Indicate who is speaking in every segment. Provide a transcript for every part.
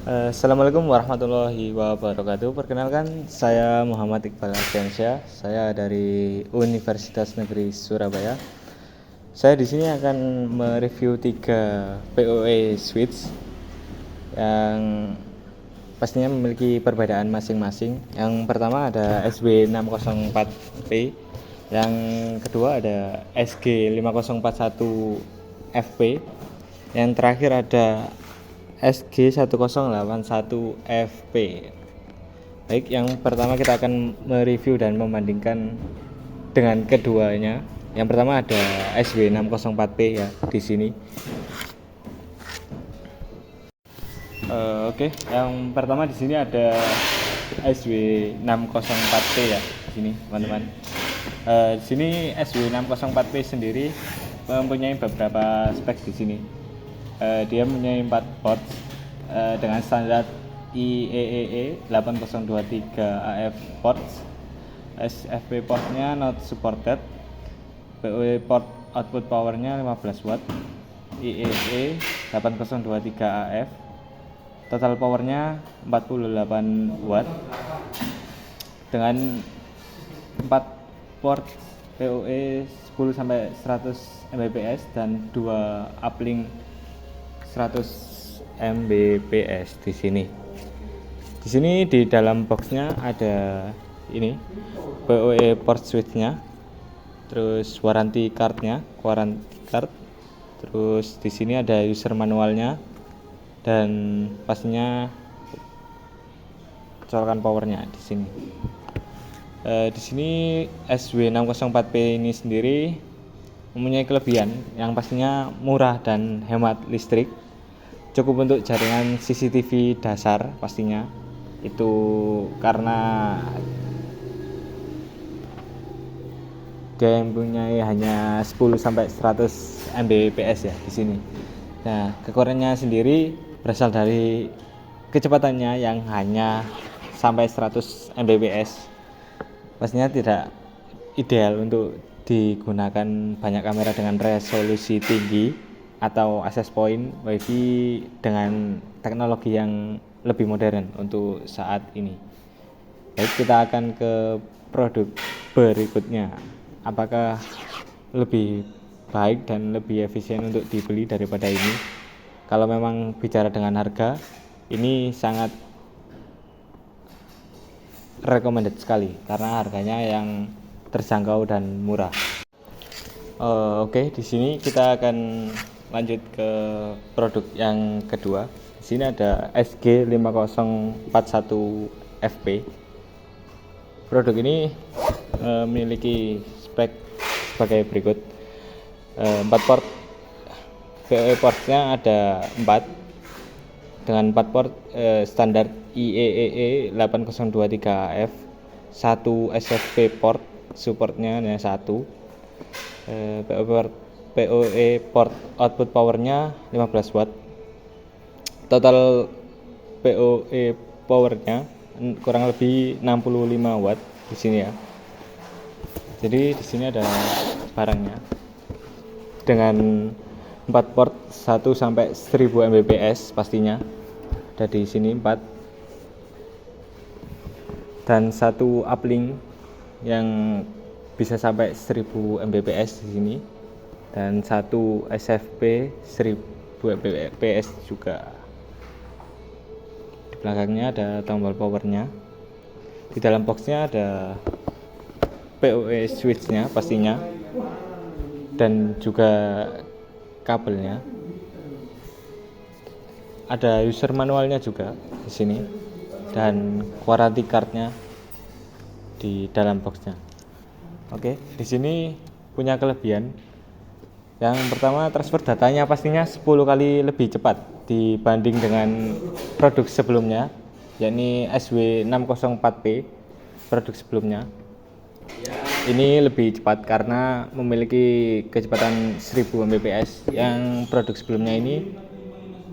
Speaker 1: Assalamualaikum warahmatullahi wabarakatuh. Perkenalkan, saya Muhammad Iqbal Ardiansyah. Saya dari Universitas Negeri Surabaya. Saya di sini akan mereview 3 PoE switch yang pastinya memiliki perbedaan masing-masing. Yang pertama ada SW604P, yang kedua ada SG5041FP, yang terakhir ada SG1081FP. Baik, yang pertama kita akan mereview dan membandingkan dengan keduanya. Yang pertama ada SW604P ya di sini. Oke, yang pertama di sini ada SW604P ya di sini, teman-teman. Di sini SW604P sendiri mempunyai beberapa spek di sini. Dia mempunyai 4 port dengan standar IEEE 8023 AF ports. SFP portnya not supported. PoE port output powernya 15 watt. IEEE 8023 AF. Total powernya 48 watt dengan 4 port PoE 10 sampai 100 Mbps dan 2 uplink 100 Mbps di sini. Di sini di dalam boxnya ada ini PoE port switchnya, terus warranty cardnya, terus di sini ada user manualnya dan pastinya colokan powernya di sini. Di sini SW604P ini sendiri mempunyai kelebihan yang pastinya murah dan hemat listrik. Cukup untuk jaringan CCTV dasar pastinya. Itu karena dia mempunyai hanya 10 sampai 100 Mbps ya di sini. Nah, kekurangannya sendiri berasal dari kecepatannya yang hanya sampai 100 Mbps. Pastinya tidak ideal untuk digunakan banyak kamera dengan resolusi tinggi atau access point WiFi dengan teknologi yang lebih modern untuk saat ini. Baik, kita akan ke produk berikutnya. Apakah lebih baik dan lebih efisien untuk dibeli daripada ini? Kalau memang bicara dengan harga, ini sangat recommended sekali karena harganya yang terjangkau dan murah. Oke, di sini kita akan lanjut ke produk yang kedua. Di sini ada SG5041FP. Produk ini memiliki spek sebagai berikut. 4 port PoE portnya ada 4 dengan 4 port standar IEEE 8023 AF, 1 SFP port supportnya hanya 1. PoE port output powernya 15 watt. Total PoE powernya kurang lebih 65 watt di sini ya. Jadi di sini ada barangnya dengan 4 port 1 sampai 1000 Mbps pastinya. Ada di sini 4 dan 1 uplink yang bisa sampai 1000 Mbps di sini dan 1 SFP 1000 Mbps juga. Di belakangnya ada tombol powernya. Di dalam boxnya ada PoE switchnya pastinya dan juga kabelnya. Ada user manualnya juga di sini dan warranty cardnya di dalam boxnya. Oke, di sini punya kelebihan. Yang pertama, transfer datanya pastinya 10 kali lebih cepat dibanding dengan produk sebelumnya, yakni SW604P produk sebelumnya. Ini lebih cepat karena memiliki kecepatan 1000 Mbps, yang produk sebelumnya ini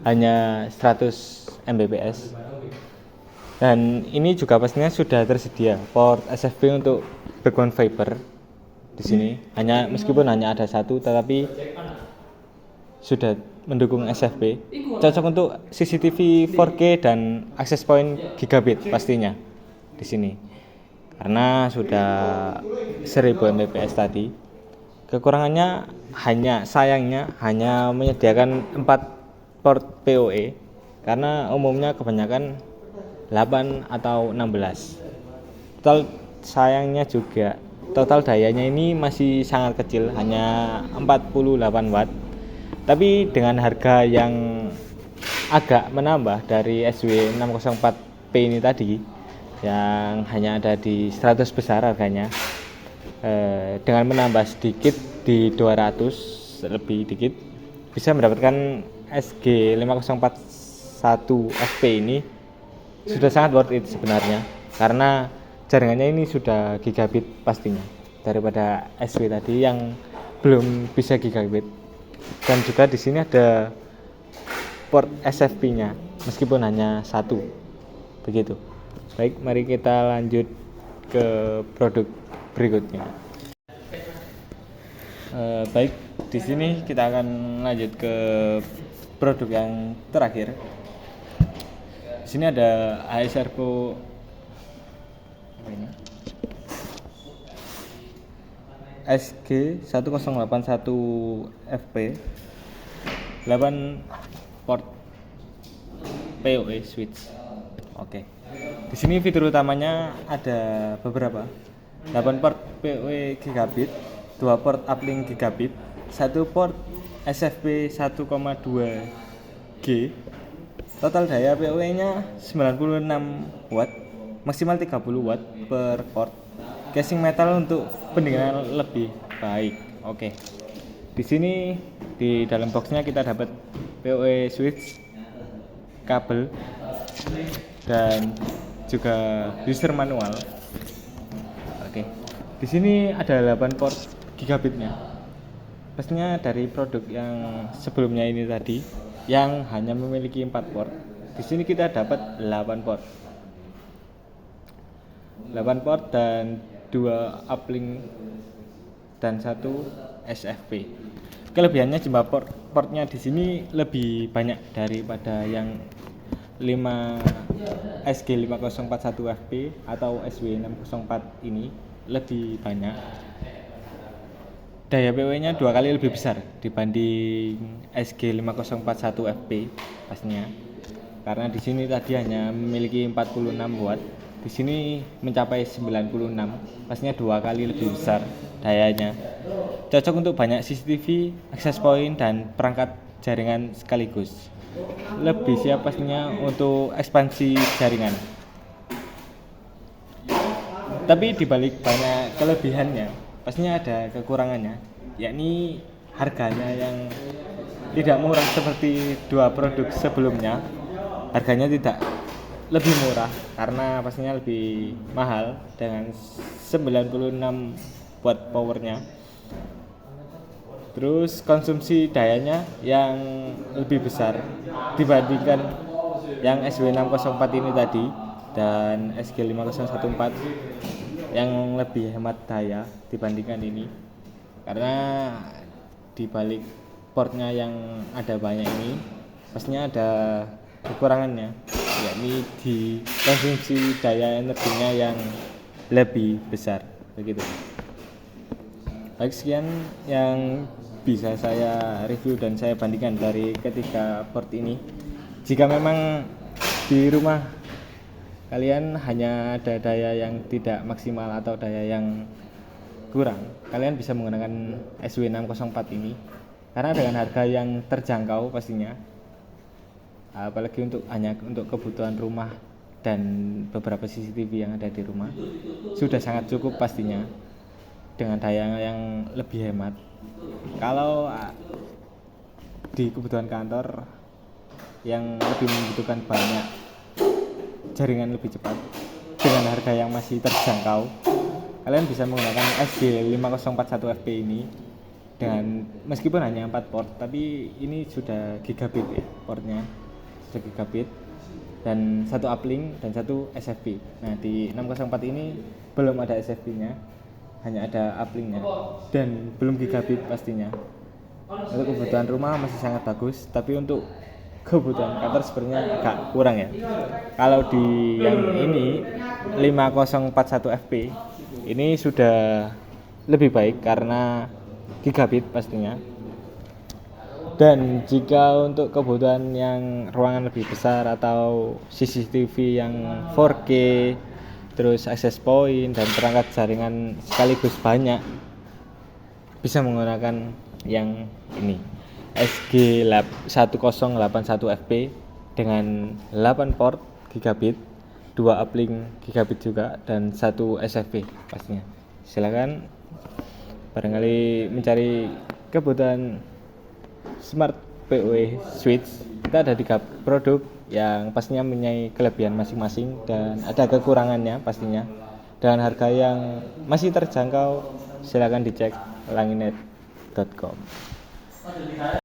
Speaker 1: hanya 100 Mbps. Dan ini juga pastinya sudah tersedia port SFP untuk backbone fiber di sini. Meskipun hanya ada 1, tetapi sudah mendukung SFP, cocok untuk CCTV 4K dan access point gigabit pastinya di sini. Karena sudah 1000 Mbps tadi. Kekurangannya sayangnya hanya menyediakan 4 port PoE karena umumnya kebanyakan 8 atau 16. Total dayanya ini masih sangat kecil, hanya 48 watt. Tapi dengan harga yang agak menambah dari SW604P ini tadi, yang hanya ada di 100 besar harganya, dengan menambah sedikit di 200 lebih dikit, bisa mendapatkan SG5041FP ini sudah sangat worth it sebenarnya, karena jaringannya ini sudah gigabit pastinya daripada SW tadi yang belum bisa gigabit. Dan juga di sini ada port SFP-nya meskipun hanya satu. Begitu. Baik, mari kita lanjut ke produk berikutnya. Baik, di sini kita akan lanjut ke produk yang terakhir. Di sini ada ASRco SG1081FP 8 port PoE switch. Oke. Di sini fitur utamanya ada beberapa. 8 port PoE gigabit, 2 port uplink gigabit, 1 port SFP 1,2G. Total daya PoE-nya 96 watt, maksimal 30 watt per port. Casing metal untuk pendinginan lebih baik. Oke. Di sini di dalam boxnya kita dapat PoE switch, kabel, dan juga user manual. Oke. Di sini ada 8 port gigabitnya. Pastinya dari produk yang sebelumnya ini tadi yang hanya memiliki 4 port. Di sini kita dapat 8 port. 8 port dan 2 uplink dan 1 SFP. Kelebihannya jumlah portnya di sini lebih banyak daripada yang 5 SG5041FP atau SW604 ini, lebih banyak. Daya PoE-nya 2 kali lebih besar dibanding SG5041FP pastinya. Karena di sini tadi hanya memiliki 46 watt. Di sini mencapai 96, pastinya 2 kali lebih besar dayanya. Cocok untuk banyak CCTV, access point, dan perangkat jaringan sekaligus. Lebih siap pastinya untuk ekspansi jaringan. Tapi dibalik banyak kelebihannya, pastinya ada kekurangannya, yakni harganya yang tidak murah seperti dua produk sebelumnya. Harganya tidak lebih murah karena pastinya lebih mahal dengan 96 watt powernya. Terus konsumsi dayanya yang lebih besar dibandingkan yang SW604 ini tadi dan SG5014 yang lebih hemat daya dibandingkan ini, karena dibalik portnya yang ada banyak ini pastinya ada kekurangannya, yakni di konsumsi daya energinya yang lebih besar begitu. Baik, sekian yang bisa saya review dan saya bandingkan dari ketiga port ini. Jika memang di rumah kalian hanya ada daya yang tidak maksimal atau daya yang kurang, kalian bisa menggunakan SW604 ini karena dengan harga yang terjangkau pastinya, apalagi hanya untuk kebutuhan rumah dan beberapa CCTV yang ada di rumah, sudah sangat cukup pastinya dengan daya yang lebih hemat. Kalau di kebutuhan kantor yang lebih membutuhkan banyak jaringan lebih cepat dengan harga yang masih terjangkau, kalian bisa menggunakan SG5041FP ini dengan meskipun hanya 4 port, tapi ini sudah gigabit ya, portnya sudah gigabit dan 1 uplink dan 1 SFP. Nah, di 604 ini belum ada SFP-nya, hanya ada uplinknya dan belum gigabit pastinya. Untuk kebutuhan rumah masih sangat bagus, tapi untuk kebutuhan kantor sebenarnya agak kurang ya. Kalau di yang ini 5041 fp ini sudah lebih baik karena gigabit pastinya. Dan jika untuk kebutuhan yang ruangan lebih besar atau CCTV yang 4K, terus access point dan perangkat jaringan sekaligus banyak, bisa menggunakan yang ini SG 1081 fp dengan 8 port gigabit, 2 uplink gigabit juga, dan 1 SFP pastinya. Silakan barangkali mencari kebutuhan Smart PoE Switch. Kita ada 3 produk yang pastinya mempunyai kelebihan masing-masing dan ada kekurangannya pastinya, dengan harga yang masih terjangkau. Silakan dicek langinet.com.